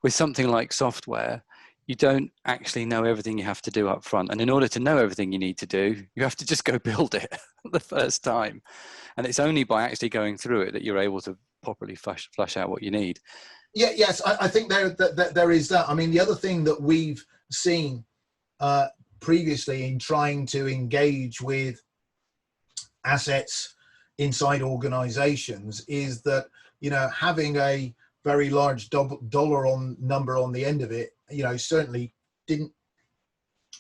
with something like software, you don't actually know everything you have to do up front. And in order to know everything you need to do, you have to just go build it the first time. And it's only by actually going through it that you're able to properly flush out what you need. Yeah, yes, I think there is that. I mean, the other thing that we've seen previously in trying to engage with assets inside organizations is that, you know, having a very large dollar number on the end of it, you know, certainly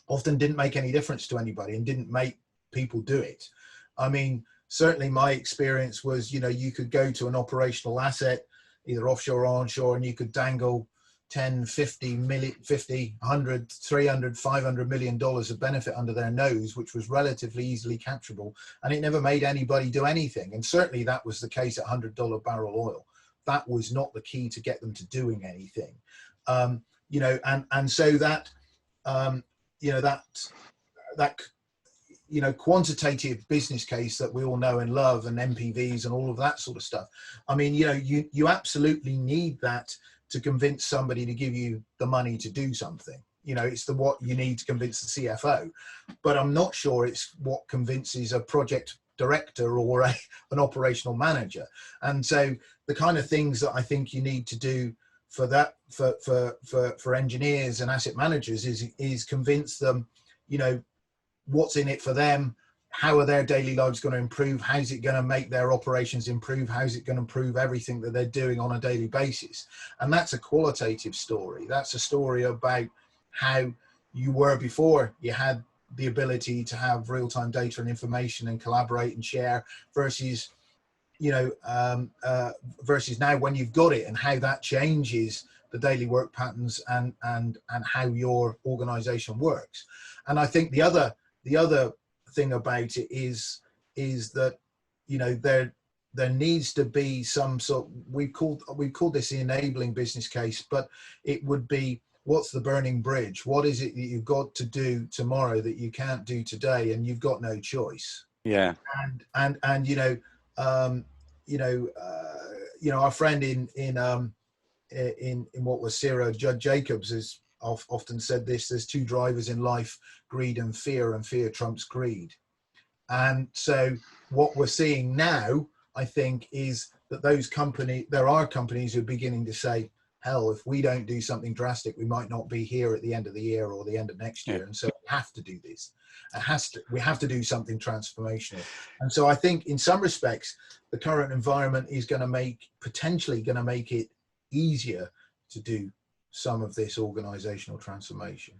often didn't make any difference to anybody and didn't make people do it. I mean, certainly my experience was, you know, you could go to an operational asset, either offshore or onshore, and you could dangle 10, 50 million, 50, 100, 300, 500 million dollars of benefit under their nose, which was relatively easily capturable, and it never made anybody do anything. And certainly that was the case at $100 barrel oil. That was not the key to get them to doing anything. You know, and so that, you know, that you know, quantitative business case that we all know and love, and MPVs and all of that sort of stuff. I mean, you know, you absolutely need that to convince somebody to give you the money to do something. You know, it's what you need to convince the CFO, but I'm not sure it's what convinces a project director or an operational manager. And so the kind of things that I think you need to do for that, for engineers and asset managers is convince them, you know, what's in it for them, how are their daily lives going to improve, how's it going to make their operations improve, how's it going to improve everything that they're doing on a daily basis. And that's a qualitative story. That's a story about how you were before you had the ability to have real-time data and information and collaborate and share, versus, you know, versus now when you've got it, and how that changes the daily work patterns and how your organization works. And I think the other thing about it is that, you know, there needs to be some sort, we've called this the enabling business case, but it would be, what's the burning bridge? What is it that you've got to do tomorrow that you can't do today, and you've got no choice? Yeah. And you know, our friend in what was Sarah Judd Jacobs has often said this: there's two drivers in life, greed and fear trumps greed. And so what we're seeing now, I think, is that there are companies who are beginning to say, hell, if we don't do something drastic, we might not be here at the end of the year or the end of next year. And so we have to do this. We have to do something transformational. And so I think in some respects, the current environment is potentially going to make it easier to do some of this organizational transformation.